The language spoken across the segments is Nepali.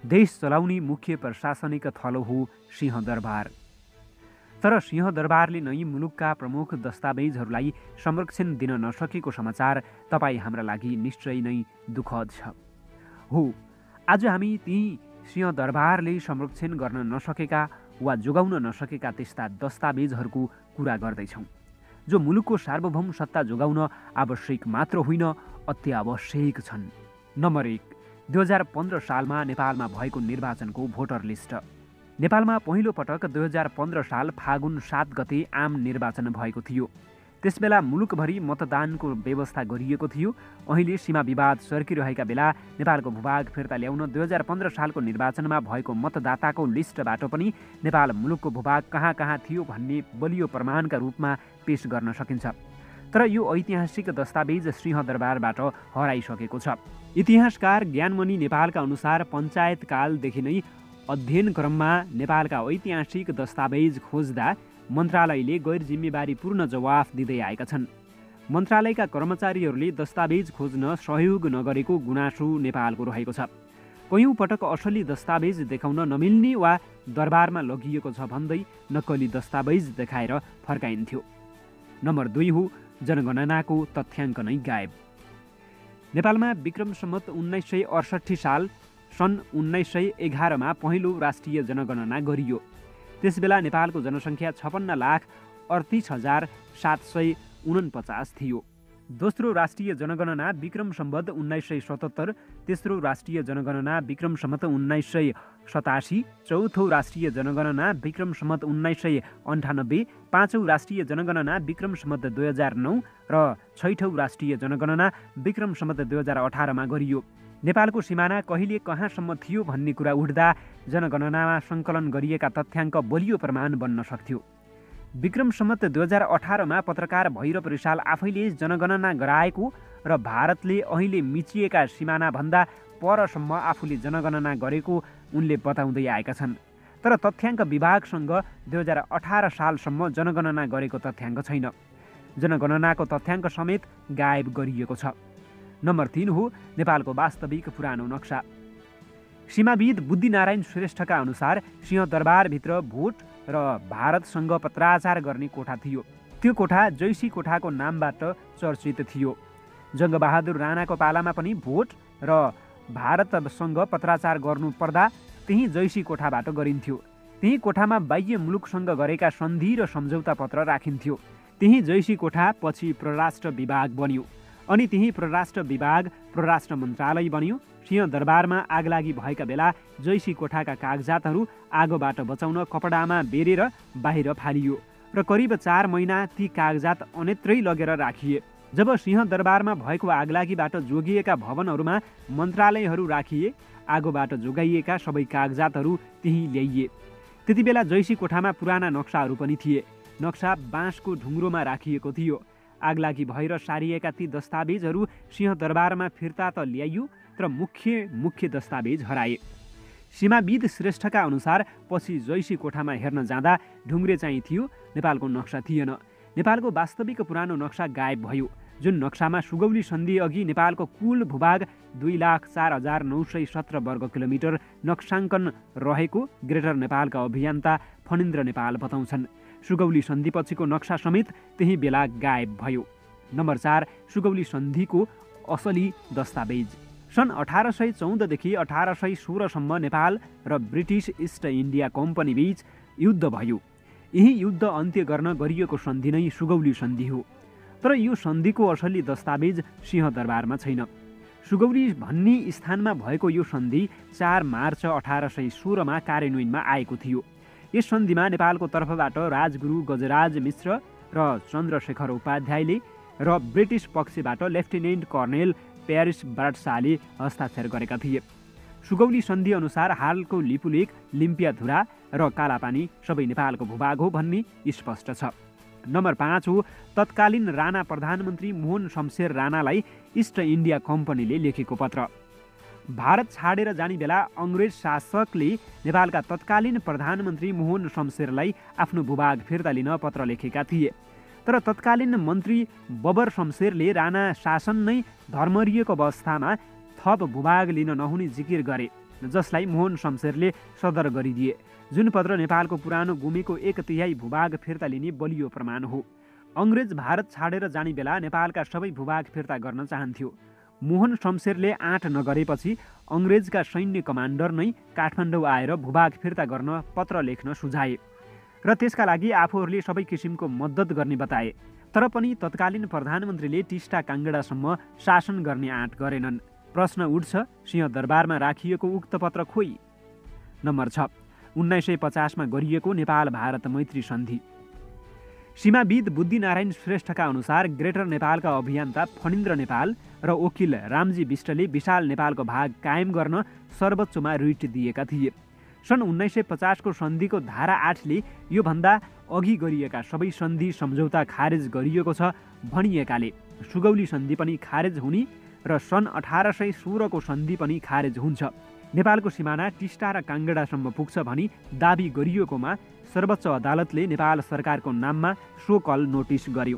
देश चलाउने मुख्य प्रशासनिक थलो हो सिंहदरबार। तर सिंहदरबारले नै मुलुकका प्रमुख दस्तावेजहरूलाई संरक्षण दिन नसकेको समाचार तपाईँ हाम्रा लागि निश्चय नै दुःखद छ। हो, आज हामी ती सिंहदरबारले संरक्षण गर्न नसकेका वा जोगाउन नसकेका त्यस्ता दस्तावेजहरूको कुरा गर्दैछौँ, जो मुलुकको सार्वभौम सत्ता जोगाउन आवश्यक मात्र होइन, अत्यावश्यक छन्। नम्बर 1, 2015 सालमा नेपालमा भएको निर्वाचनको भोटर लिस्ट। नेपालमा पहिलो पटक 2015 साल फागुन 7 गते आम निर्वाचन भएको थियो। त्यसबेला मुलुकभरि मतदानको व्यवस्था गरिएको थियो। अहिले सीमा विवाद सर्किरहेका बेला नेपालको भूभाग फिर्ता ल्याउन 2015 सालको निर्वाचनमा भएको मतदाताको लिस्टबाट पनि नेपाल मुलुकको भूभाग कहाँ कहाँ थियो भन्ने बलियो प्रमाणका रूपमा पेश गर्न सकिन्छ। तर यो ऐतिहासिक दस्तावेज सिंहदरबारबाट हराइसकेको छ। इतिहासकार ज्ञानमणि नेपालका अनुसार पञ्चायत कालदेखि नै अध्ययन क्रममा नेपालका ऐतिहासिक दस्तावेज खोज्दा मन्त्रालयले गैर जिम्मेवारीपूर्ण जवाफ दिँदै आएका छन्। मन्त्रालयका कर्मचारीहरूले दस्तावेज खोज्न सहयोग नगरेको गुनासो नेपालको रहेको छ। कयौँ पटक असली दस्तावेज देखाउन नमिल्ने वा दरबारमा लगिएको छ भन्दै नक्कली दस्तावेज देखाएर फर्काइन्थ्यो। नम्बर 2 हो जनगणनाको तथ्याङ्क नै गायब। नेपालमा विक्रम सम्वत 1968 साल सन् 1911 मा पहिलो राष्ट्रिय जनगणना गरियो। त्यसबेला नेपालको जनसङ्ख्या 56,38,749 थियो। दोस्रो राष्ट्रिय जनगणना विक्रम सम्वत 1977, तेस्रो राष्ट्रिय जनगणना विक्रम सम्वत 1987, चौथो राष्ट्रिय जनगणना विक्रम सम्वत 1998, पाँचौँ राष्ट्रिय जनगणना विक्रम सम्वत 2009 र छैठौँ राष्ट्रिय जनगणना विक्रम सम्वत 2018 मा गरियो। नेपालको सिमाना कहिले कहाँसम्म थियो भन्ने कुरा उठ्दा जनगणनामा सङ्कलन गरिएका तथ्याङ्क बलियो प्रमाण बन्न सक्थ्यो। विक्रम सम्वत 2018 मा पत्रकार भैरव रिसाल आफैले जनगणना गराएको र भारतले अहिले मिचिएका सिमानाभन्दा परसम्म आफूले जनगणना गरेको उनले बताउँदै आएका छन्। तर तथ्याङ्क विभागसँग 2018 सालसम्म जनगणना गरेको तथ्याङ्क छैन। जनगणनाको तथ्याङ्क समेत गायब गरिएको छ। नम्बर 3 हो नेपालको वास्तविक पुरानो नक्सा। सीमाविद बुद्धिनारायण श्रेष्ठका अनुसार सिंहदरबारभित्र भोट र भारतसँग पत्राचार गर्ने कोठा थियो। त्यो कोठा जैसी कोठाको नामबाट चर्चित थियो। जङ्गबहादुर राणाको पालामा पनि भोट र भारतसँग पत्राचार गर्नु पर्दा त्यही जैसी कोठाबाट गरिन्थ्यो। त्यही कोठामा बाह्य मुलुकसँग गरेका सन्धि र सम्झौता पत्र राखिन्थ्यो। त्यही जैसी कोठा पछि परराष्ट्र विभाग बन्यो अनि त्यही परराष्ट्र विभाग परराष्ट्र मन्त्रालय बन्यो। सिंहदरबारमा आगलागी भएका बेला जैसी कोठाका कागजातहरू आगोबाट बचाउन कपडामा बेरेर बाहिर फालियो र करिब 4 महिना ती कागजात अन्यत्रै लगेर राखिए। जब सिंहदरबारमा भएको आगलागीबाट जोगिएका भवनहरूमा मन्त्रालयहरू राखिए, आगोबाट जोगाइएका सबै कागजातहरू त्यहीँ ल्याइए। त्यति बेला जैसी कोठामा पुराना नक्साहरू पनि थिए। नक्सा बाँसको ढुङ्ग्रोमा राखिएको थियो। आगलागी भएर सारिएका ती दस्तावेजहरू सिंहदरबारमा फिर्ता त ल्याइयो, तर मुख्य दस्तावेज हराए। सीमाविद श्रेष्ठका अनुसार पछि जैसी कोठामा हेर्न जाँदा ढुङ्ग्रे चाहिँ थियो, नेपालको नक्सा थिएन। नेपालको वास्तविक पुरानो नक्सा गायब भयो, जुन नक्सामा सुगौली सन्धि अघि नेपालको कुल भूभाग 2,04,917 वर्ग किलोमिटर नक्साङ्कन रहेको ग्रेटर नेपालका अभियन्ता फणिन्द्र नेपाल बताउँछन्। सुगौली सन्धिपछिको नक्सा समेत त्यही बेला गायब भयो। नम्बर 4, सुगौली सन्धिको असली दस्तावेज। सन् 1814 देखि 1816 सम्म नेपाल र ब्रिटिस इस्ट इन्डिया कम्पनी बीच युद्ध भयो। यही युद्ध अन्त्य गर्न गरिएको सन्धि नै सुगौली सन्धि हो। तर यो सन्धिको असली दस्तावेज सिंहदरबारमा छैन। सुगौली भन्ने स्थानमा भएको यो सन्धि 4 मार्च 1816 मा कार्यान्वयनमा आएको थियो। यस सन्धिमा नेपालको तर्फबाट राजगुरु गजराज मिश्र र चन्द्रशेखर उपाध्यायले र ब्रिटिस पक्षबाट लेफ्टिनेन्ट कर्नेल प्यारिस बार्टसाले हस्ताक्षर गरेका थिए। सुगौली सन्धि अनुसार हालको लिपुलेख, लिम्पियाधुरा र कालापानी सबै नेपालको भूभाग हो भन्ने स्पष्ट छ। नम्बर 5 हो तत्कालीन राणा प्रधानमन्त्री मोहन शमशेर राणालाई इस्ट इन्डिया कम्पनीले लेखेको पत्र। भारत छाडेर जाने बेला अङ्ग्रेज शासकले नेपालका तत्कालीन प्रधानमन्त्री मोहन शमशेरलाई आफ्नो भूभाग फिर्ता लिन पत्र लेखेका थिए। तर तत्कालीन मन्त्री बबर शमशेरले राणा शासन नै धर्मरिएको अवस्थामा थप भूभाग लिन नहुने जिकिर गरे। जसलाई मोहन शमशेरले सदर गरिदिए, जुन पत्र नेपालको पुरानो गुमेको 1/3 भूभाग फिर्ता लिने बलियो प्रमाण हो। अङ्ग्रेज भारत छाडेर जाने बेला नेपालका सबै भूभाग फिर्ता गर्न चाहन्थ्यो। मोहन शमशेरले आँट नगरेपछि अङ्ग्रेजका सैन्य कमान्डर नै काठमाडौँ आएर भूभाग फिर्ता गर्न पत्र लेख्न सुझाए र त्यसका लागि आफूहरूले सबै किसिमको मद्दत गर्ने बताए। तर पनि तत्कालीन प्रधानमन्त्रीले टिस्टा काङ्गडासम्म शासन गर्ने आँट गरेनन्। प्रश्न उठ्छ, सिंहदरबारमा राखिएको उक्त पत्र खोइ? नम्बर 6, 1950 गरिएको नेपाल भारत मैत्री सन्धि। सीमाविद बुद्धिनारायण श्रेष्ठका अनुसार ग्रेटर नेपालका अभियन्ता फणिन्द्र नेपाल र वकिल रामजी विष्टले विशाल नेपालको भाग कायम गर्न सर्वोच्चमा रिट दिएका थिए। सन् 1950 सन्धिको धारा 8ले योभन्दा अघि गरिएका सबै सन्धि सम्झौता खारेज गरिएको छ भनिएकाले सुगौली सन्धि पनि खारेज हुने र सन् 1816 सन्धि पनि खारेज हुन्छ। नेपालको सिमाना टिस्टा र काङ्गडासम्म पुग्छ भनी दाबी गरिएकोमा सर्वोच्च अदालतले नेपाल सरकारको नाममा सोकल नोटिस गर्यो।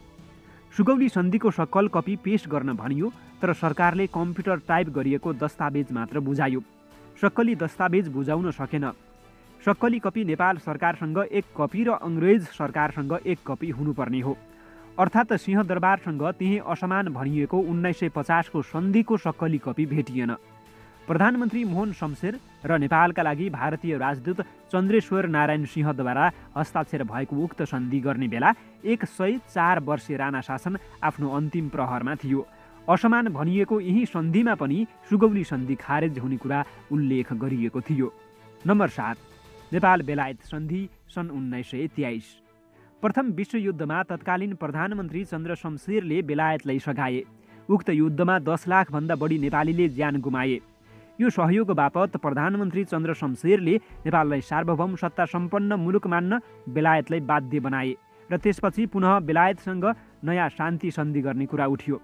सुगौली सन्धिको सक्कल कपी पेश गर्न भनियो, तर सरकारले कम्प्युटर टाइप गरिएको दस्तावेज मात्र बुझायो। सक्कली दस्तावेज बुझाउन सकेन। सक्कली कपी नेपाल सरकारसँग 1 कपी र अङ्ग्रेज सरकारसँग 1 कपी हुनुपर्ने हो। अर्थात् सिंहदरबारसँग त्यही असमान भनिएको 1950 सन्धिको सक्कली कपी भेटिएन। प्रधानमन्त्री मोहन शमशेर र नेपालका लागि भारतीय राजदूत चन्द्रेश्वर नारायण सिंहद्वारा हस्ताक्षर भएको उक्त सन्धि गर्ने बेला 104 वर्षीय राणा शासन आफ्नो अन्तिम प्रहरमा थियो। असमान भनिएको यही सन्धिमा पनि सुगौली सन्धि खारेज हुने कुरा उल्लेख गरिएको थियो। नम्बर 7, नेपाल बेलायत सन्धि सन् 1923। प्रथम विश्वयुद्धमा तत्कालीन प्रधानमन्त्री चन्द्र शमशेरले बेलायतलाई सघाए। उक्त युद्धमा 10 लाखभन्दा बढी नेपालीले ज्यान गुमाए। यो सहयोग बापत प्रधानमन्त्री चन्द्र शमशेरले नेपाललाई सार्वभौम सत्ता सम्पन्न मुलुक मान्न बेलायतलाई बाध्य बनाए र त्यसपछि पुनः बेलायतसँग नयाँ शान्ति सन्धि गर्ने कुरा उठ्यो।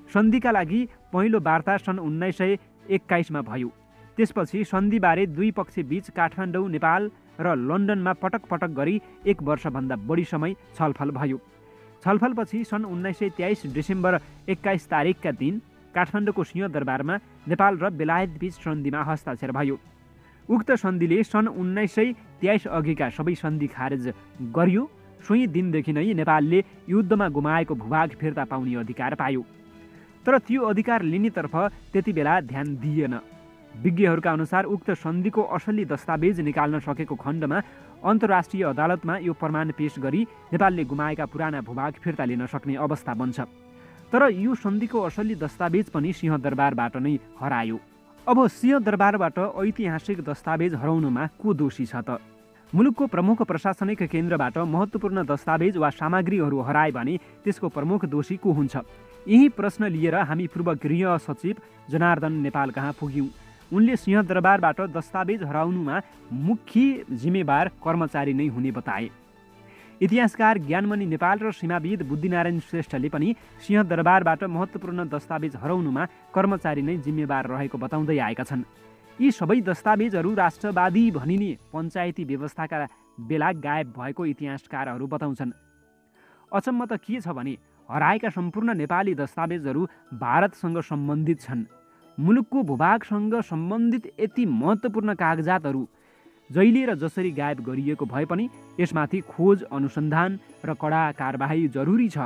सन्धिका लागि पहिलो वार्ता सन् 1921 भयो। त्यसपछि सन्धिबारे दुई पक्ष बीच काठमाडौँ नेपाल र लन्डनमा पटक पटक गरी 1 वर्षभन्दा बढी समय छलफल भयो। छलफलपछि सन् 1923 डिसेम्बर 21 तारिकका दिन काठमाडौँको सिंहदरबारमा नेपाल र बेलायत बीच सन्धिमा हस्ताक्षर भयो। उक्त सन्धिले सन् 1923 अघिका सबै सन्धि खारेज गर्यो। सोही दिनदेखि नै नेपालले युद्धमा गुमाएको भूभाग फिर्ता पाउने अधिकार पायो। तर त्यो अधिकार लिनेतर्फ त्यति बेला ध्यान दिएन। विज्ञहरूका अनुसार उक्त सन्धिको असली दस्तावेज निकाल्न सकेको खण्डमा अन्तर्राष्ट्रिय अदालतमा यो प्रमाण पेश गरी नेपालले गुमाएका पुराना भूभाग फिर्ता लिन सक्ने अवस्था बन्छ। तर यो सन्धिको असली दस्तावेज पनि सिंहदरबारबाट नै हरायो। अब सिंहदरबारबाट ऐतिहासिक दस्तावेज हराउनुमा को दोषी छ त? मुलुकको प्रमुख प्रशासनिक केन्द्रबाट महत्त्वपूर्ण दस्तावेज वा सामग्रीहरू हराए भने त्यसको प्रमुख दोषी को हुन्छ? यही प्रश्न लिएर हामी पूर्व गृह सचिव जनार्दन नेपाल कहाँ पुग्यौँ। उनले सिंहदरबारबाट दस्तावेज हराउनुमा मुख्य जिम्मेवार कर्मचारी नै हुने बताए। इतिहासकार ज्ञानमणि नेपाल र सीमाविद बुद्धिनारायण श्रेष्ठले पनि सिंहदरबारबाट महत्त्वपूर्ण दस्तावेज हराउनुमा कर्मचारी नै जिम्मेवार रहेको बताउँदै आएका छन्। यी सबै दस्तावेजहरू राष्ट्रवादी भनिने पञ्चायती व्यवस्थाका बेला गायब भएको इतिहासकारहरू बताउँछन्। अचम्म त के छ भने हराएका सम्पूर्ण नेपाली दस्तावेजहरू भारतसँग सम्बन्धित छन्। मुलुकको भूभागसँग सम्बन्धित यति महत्त्वपूर्ण कागजातहरू जहिले र जसरी गायब गरिएको भए पनि यसमाथि खोज अनुसन्धान र कडा कारबाही जरुरी छ।